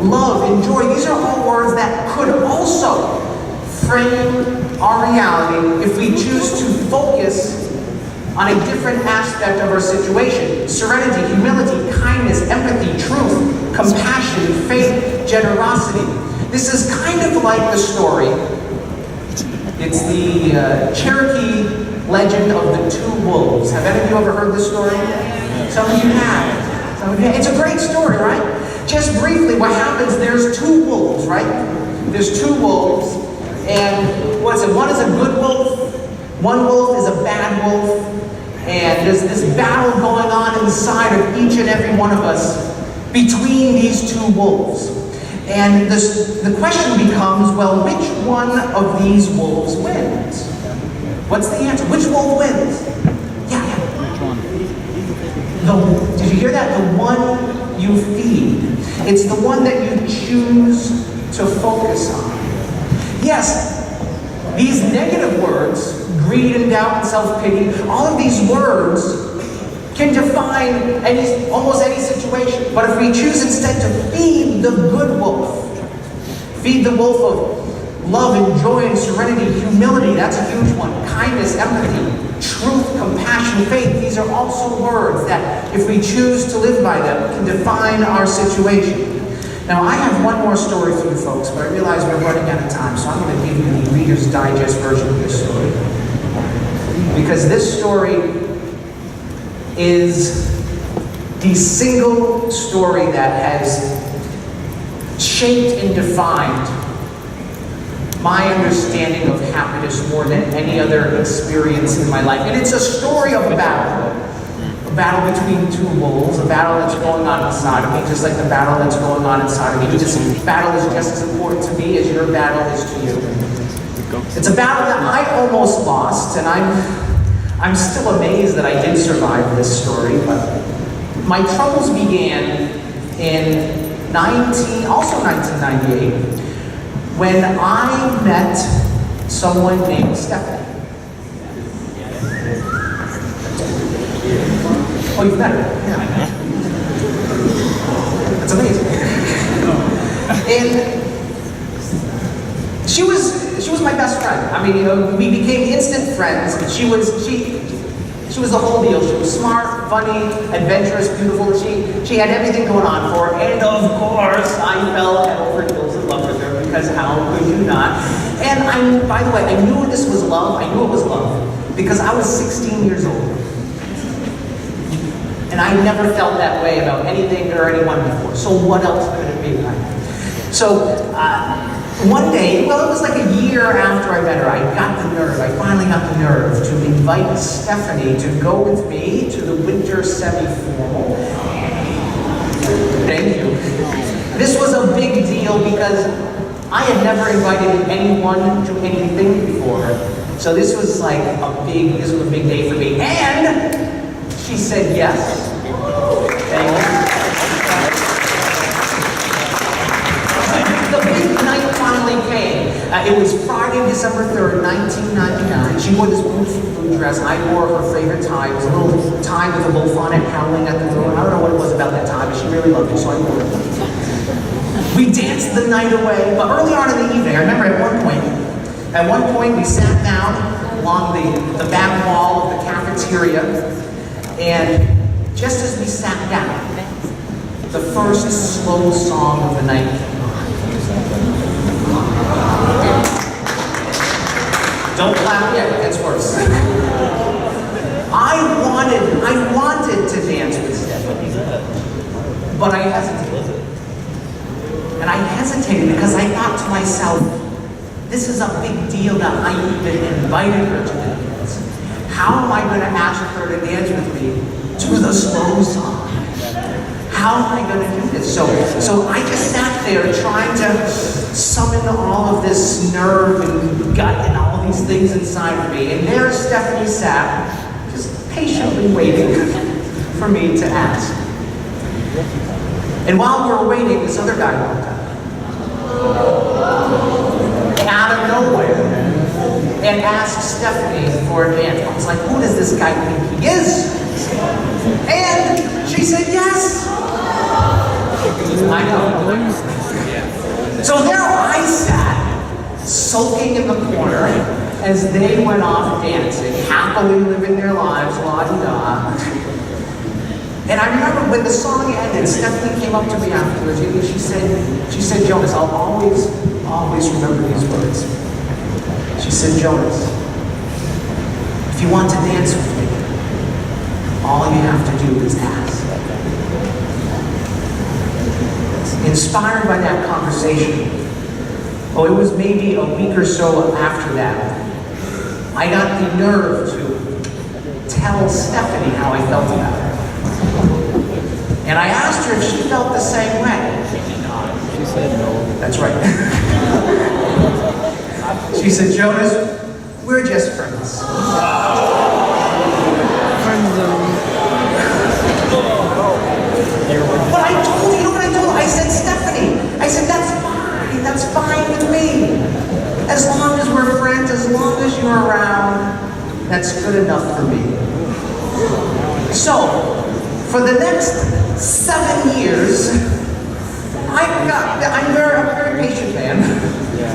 love and joy. These are all words that could also frame our reality if we choose to focus on a different aspect of our situation. Serenity, humility, kindness, empathy, truth, compassion, faith, generosity. This is kind of like the story. It's the Cherokee legend of the two wolves. Have any of you ever heard this story? Some of you have. Some of you have. It's a great story, right? Just briefly, what happens, there's two wolves, right? There's two wolves, and what is it? One is a good wolf, one wolf is a bad wolf, and there's this battle going on inside of each and every one of us between these two wolves. And the question becomes, well, which one of these wolves wins? What's the answer? Which wolf wins? Yeah. Which one? Did you hear that? The one you feed. It's the one that you choose to focus on. Yes, these negative words, greed and doubt and self-pity, all of these words can define almost any situation. But if we choose instead to feed the good wolf, feed the wolf of love and joy and serenity, humility, that's a huge one, kindness, empathy, truth, compassion, faith, these are also words that if we choose to live by them can define our situation. Now I have one more story for you folks, but I realize we're running out of time, so I'm going to give you the Reader's Digest version of this story. because this story is the single story that has shaped and defined my understanding of happiness more than any other experience in my life. And it's a story of a battle between two wolves, a battle that's going on inside of me, just like the battle that's going on inside of me. This battle is just as important to me as your battle is to you. It's a battle that I almost lost, and I'm still amazed that I did survive this story, but my troubles began in 1998, when I met someone named Stephanie. Oh, you've met her? Yeah. That's amazing. And she was my best friend. I mean, we became instant friends. She was the whole deal. She was smart, funny, adventurous, beautiful. She had everything going on for her. And of course, I fell head over heels in love with her, because how could you not? And by the way, I knew this was love. I knew it was love because I was 16 years old. And I never felt that way about anything or anyone before. So what else could it be, right? So one day, well, it was like a year after I met her, I finally got the nerve to invite Stephanie to go with me to the winter semi-formal. Thank you. This was a big deal because I had never invited anyone to anything before. So this was like a big day for me. And she said yes. Thank you. The big night finally came. It was Friday, December 3rd, 1999. She wore this beautiful blue dress. I wore her favorite tie. It was a little tie with a bouffant howling at the moon. I don't know what it was about that tie, but she really loved it, so I wore it. We danced the night away, but early on in the evening, I remember at one point we sat down along the back wall of the cafeteria, and just as we sat down, the first slow song of the night came on. Don't clap yet, it gets worse. I wanted to dance with Stephanie, but I hesitated. And I hesitated because I thought to myself, this is a big deal that I even invited her to the dance. How am I going to ask her to dance with me to the slow song? How am I going to do this? So I just sat there trying to summon all of this nerve and gut and all these things inside of me. And there Stephanie sat, just patiently waiting for me to ask. And while we were waiting, this other guy walked up. Out of nowhere. And asked Stephanie for a dance. I was like, who does this guy think he is? And she said yes. I know. So there I sat, sulking in the corner, as they went off dancing, happily living their lives, la-di-da. And I remember when the song ended, Stephanie came up to me afterwards, and she said, Jonas, I'll always remember these words. She said, Jonas, if you want to dance with me, all you have to do is ask. Inspired by that conversation, it was maybe a week or so after that, I got the nerve to tell Stephanie how I felt about her. And I asked her if she felt the same way. She said no. That's right. She said, Jonas, we're just friends. Friend zone. But I told you know what I told her? I said, Stephanie, that's fine with me. As long as we're friends, as long as you're around, that's good enough for me. So, for the next 7 years, I'm a very patient man.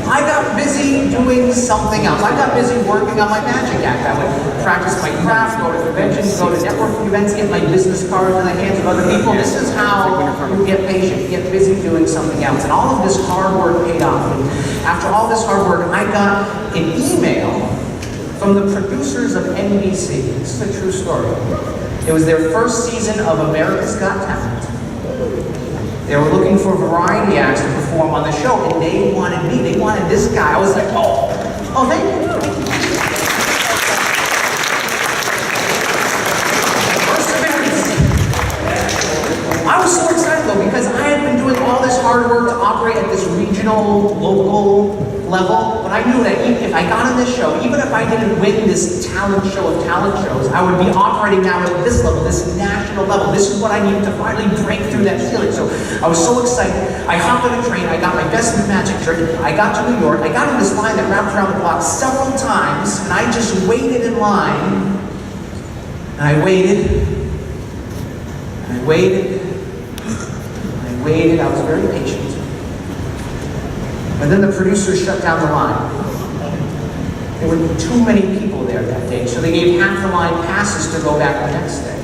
I got busy doing something else. I got busy working on my magic act. I would practice my craft, go to conventions, go to networking events, get my business cards in the hands of other people. This is how you get patient, you get busy doing something else. And all of this hard work paid off. And after all this hard work, I got an email from the producers of NBC. This is a true story. It was their first season of America's Got Talent. They were looking for variety acts to perform on the show, and they wanted me. They wanted this guy. I was like, oh, thank you. I was so excited though because I had been doing all this hard work to operate at this regional, local level, but I knew that if I got on this show, even if I didn't win this talent show of talent shows, I would be operating now at this level, this national level. This is what I needed to finally break through that ceiling. So I was so excited. I hopped on a train, I got my best magic trick, I got to New York, I got in this line that wrapped around the block several times, and I just waited in line, and I waited, and I waited, I was very patient. And then the producers shut down the line. There were too many people there that day, so they gave half the line passes to go back the next day.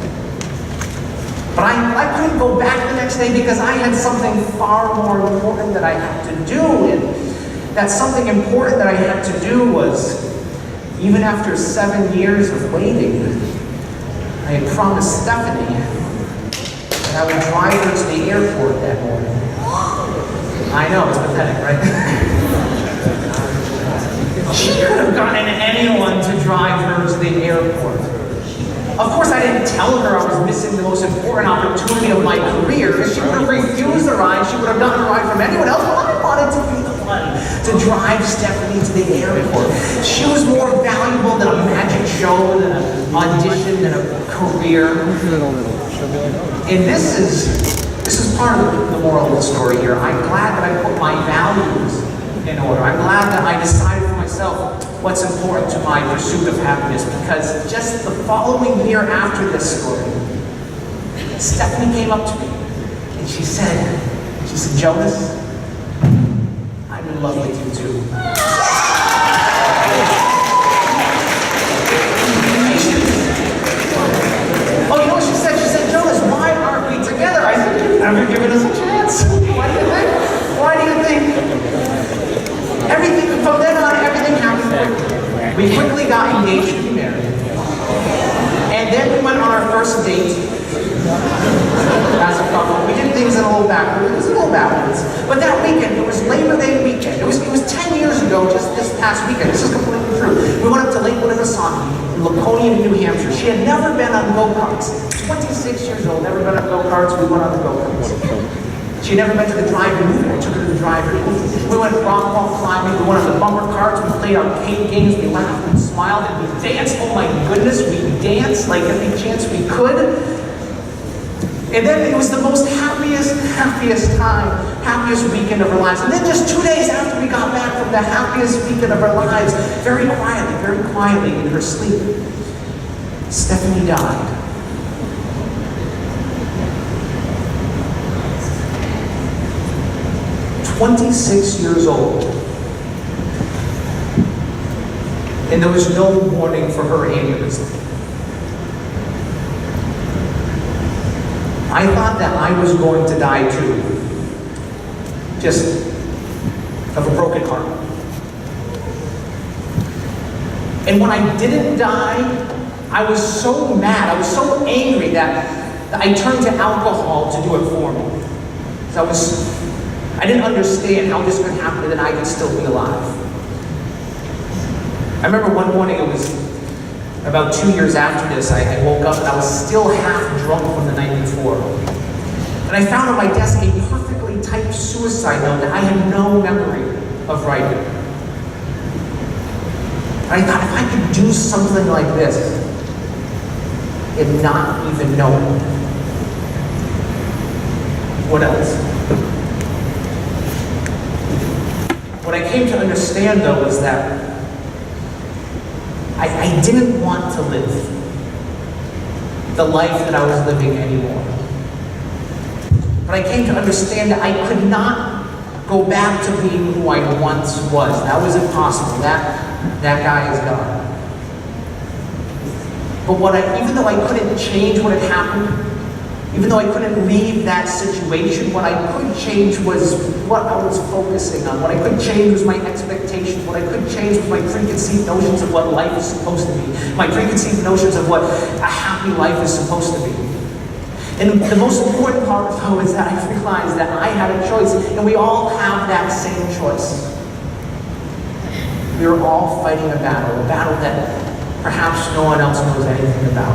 But I couldn't go back the next day because I had something far more important that I had to do. And that something important that I had to do was, even after 7 years of waiting, I had promised Stephanie and I would drive her to the airport that morning. I know, it's pathetic, right? She could have gotten anyone to drive her to the airport. Of course, I didn't tell her I was missing the most important opportunity of my career, because she would have refused the ride. She would have gotten a ride from anyone else, but I wanted to be the one to drive Stephanie to the airport. She was more valuable than a magic show, than an audition, than a career. And this is part of the moral of the story here. I'm glad that I put my values in order. I'm glad that I decided for myself what's important to my pursuit of happiness, because just the following year after this story, Stephanie came up to me and she said, Jonas, I'm in love with you too. Oh, you know what she said? She said, Jonas, why aren't we together? I said, you've never given us a chance. Why do you think? Why do you think? Everything, from then on, everything happened quickly. We quickly got engaged to be married. And then we went on our first date as a couple. We did things a little backwards. It was a little backwards. But that weekend, it was Labor Day weekend. It was 10 years ago, just this past weekend. This is completely true. We went up to Lake Winnipesaukee in Laconia, New Hampshire. She had never been on go-karts. 26 years old, never been on go-karts. We went on the go-karts. She had never been to the drive-in movie. I took her to the drive-in. We went rock wall climbing. We went on the bumper carts. We played arcade games. We laughed and smiled and we danced. Oh my goodness, we danced like every chance we could. And then it was the most happiest time, happiest weekend of our lives. And then just 2 days after we got back from the happiest weekend of our lives, very quietly in her sleep, Stephanie died. "26 years old. And there was no warning for her aneurysm. I thought that I was going to die too. Just of a broken heart. And when I didn't die, I was so mad, I was so angry that I turned to alcohol to do it for me. So I didn't understand how this could happen and that I could still be alive. I remember one morning, it was about 2 years after this, I woke up and I was still half drunk from the night before. And I found on my desk a perfectly typed suicide note that I had no memory of writing. And I thought, if I could do something like this and not even know it, what else? What I came to understand, though, was that I didn't want to live the life that I was living anymore. But I came to understand that I could not go back to being who I once was. That was impossible. That guy is gone. But even though I couldn't change what had happened, Even though I couldn't leave that situation, what I could change was what I was focusing on. What I could change was my expectations. What I could change was my preconceived notions of what life is supposed to be. My preconceived notions of what a happy life is supposed to be. And the most important part, though, is that I realized that I had a choice, and we all have that same choice. We are all fighting a battle that perhaps no one else knows anything about.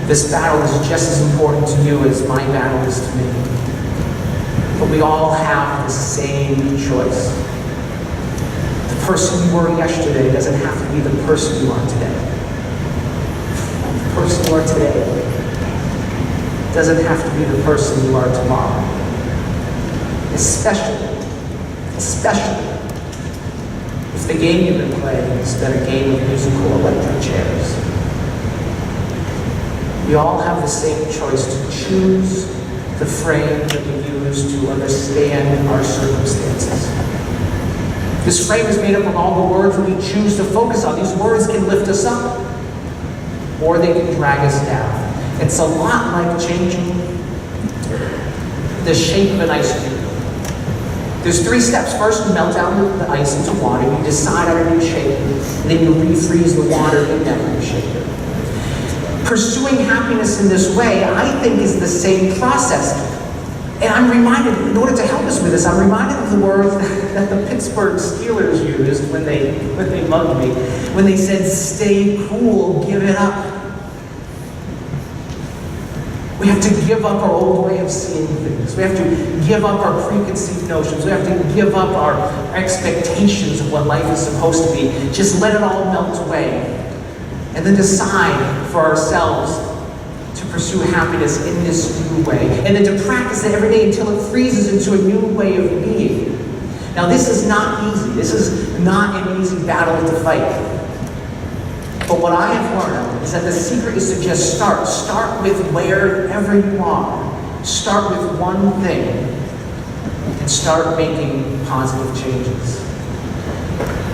This battle is just as important to you as my battle is to me. But we all have the same choice. The person you were yesterday doesn't have to be the person you are today. The person you are today doesn't have to be the person you are tomorrow. Especially if the game you've been playing is a game of musical electric chairs. We all have the same choice to choose the frame that we use to understand our circumstances. This frame is made up of all the words that we choose to focus on. These words can lift us up, or they can drag us down. It's a lot like changing the shape of an ice cube. There's 3 steps. First, you melt down the ice into water, you decide on a new shape, and then you refreeze the water in that new shape. Pursuing happiness in this way, I think, is the same process. And I'm reminded, in order to help us with this, I'm reminded of the words that the Pittsburgh Steelers used when they mugged me, when they said, "Stay cool, give it up." We have to give up our old way of seeing things. We have to give up our preconceived notions. We have to give up our expectations of what life is supposed to be. Just let it all melt away. And then decide for ourselves to pursue happiness in this new way. And then to practice it every day until it freezes into a new way of being. Now, this is not easy. This is not an easy battle to fight. But what I have learned is that the secret is to just start. Start with wherever you are. Start with one thing. And start making positive changes.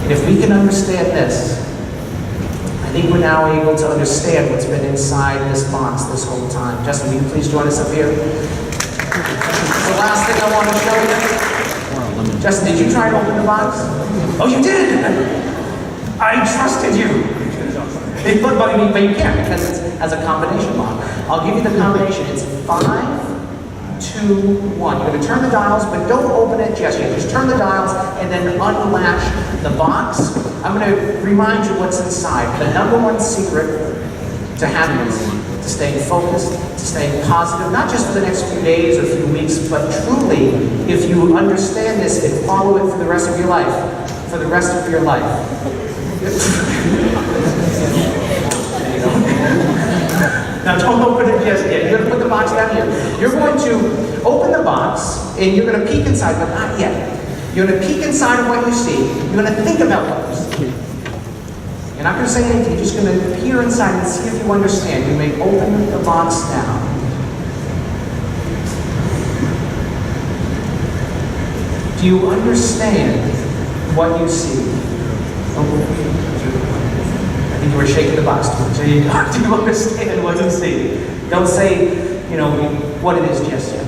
And if we can understand this, I think we're now able to understand what's been inside this box this whole time. Justin, will you please join us up here? The last thing I want to show you. Justin, did you try to open the box? Oh, you did! I trusted you. But you can't, because it's as a combination lock. I'll give you the combination. It's 5, 2, 1. You're going to turn the dials, but don't open it just yet. Just turn the dials and then unlatch the box. I'm going to remind you what's inside. The number 1 secret to happiness, to staying focused, to staying positive, not just for the next few days or few weeks, but truly, if you understand this and follow it for the rest of your life, for the rest of your life. Now don't open it just yet. You're going to put the box down here. You're going to open the box and you're going to peek inside, but not yet. You're going to peek inside of what you see. You're going to think about what you see. You're not going to say anything. You're just going to peer inside and see if you understand. You may open the box now. Do you understand what you see? I think you were shaking the box too much. Do you understand what you see? Don't say, what it is just yet.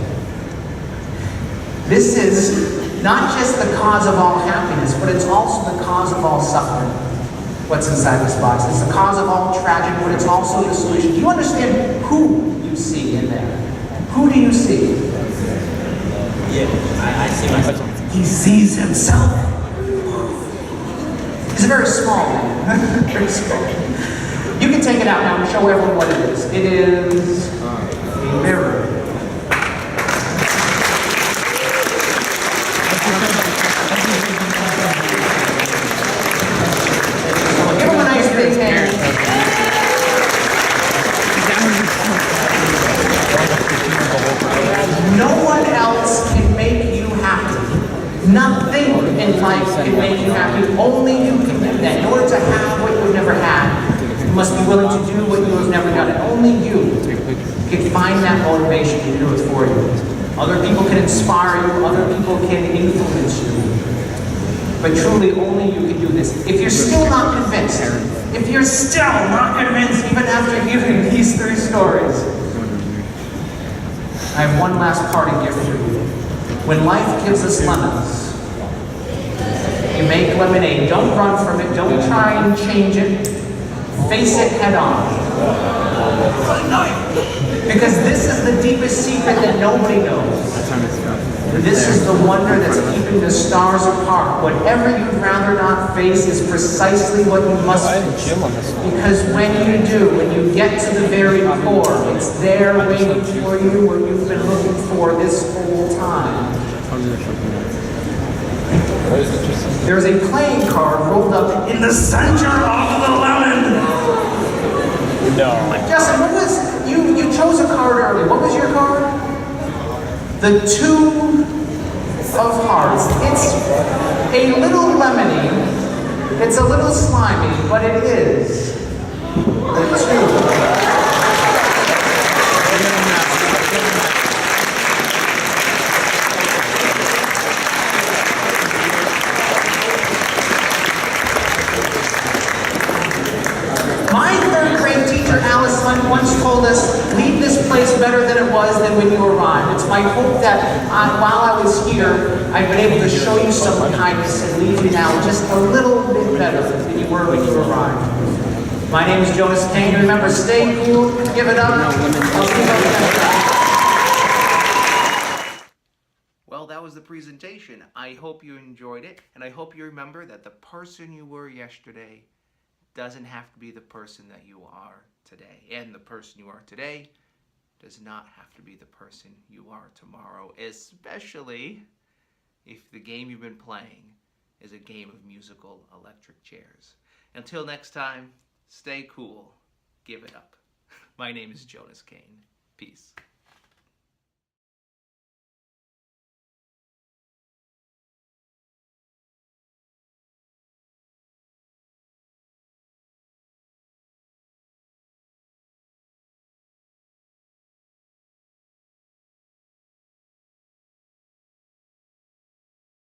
This is not just the cause of all happiness, but it's also the cause of all suffering. What's inside this box? It's the cause of all tragedy, but it's also the solution. Do you understand who you see in there? Who do you see? Yeah, I see myself. He sees himself. He's a very small man. Very small. You can take it out now and show everyone what it is. It is a mirror. Give him a nice big hand. No one else can make you happy. Nothing in life can make you happy. Only you can do that. In order to have what you've never had, you must be willing to do what you have never done. And only you can find that motivation to do it for you. Other people can inspire you. Other people can influence you. But truly, only you can do this. If you're still not convinced, even after hearing these 3 stories, I have one last parting gift for you. When life gives us lemons, you make lemonade. Don't run from it. Don't try and change it. Face it head on. Because this is the deepest secret that nobody knows. This is the wonder that's keeping the stars apart. Whatever you'd rather not face is precisely what you must face. Because when you do, when you get to the very core, it's there waiting for you where you've been looking for this whole time. There's a playing card rolled up in the center of the lemon. No. Justin, what was you chose a card early. What was your card? The Two of Hearts. It's a little lemony. It's a little slimy, but it is the Two. My third grade teacher, Alice Hunt, once told us, leave this place better than it was than when you arrived. It's my hope that while I was here, I've been able to show you some kindness and leave you now just a little bit better than you were when you arrived. My name is Jonas Cain. Remember, stay cool, give it up. I'll see you next time. Well, that was the presentation. I hope you enjoyed it, and I hope you remember that the person you were yesterday doesn't have to be the person that you are today. And the person you are today does not have to be the person you are tomorrow, especially if the game you've been playing is a game of musical electric chairs. Until next time, stay cool, give it up. My name is Jonas Cain. Peace.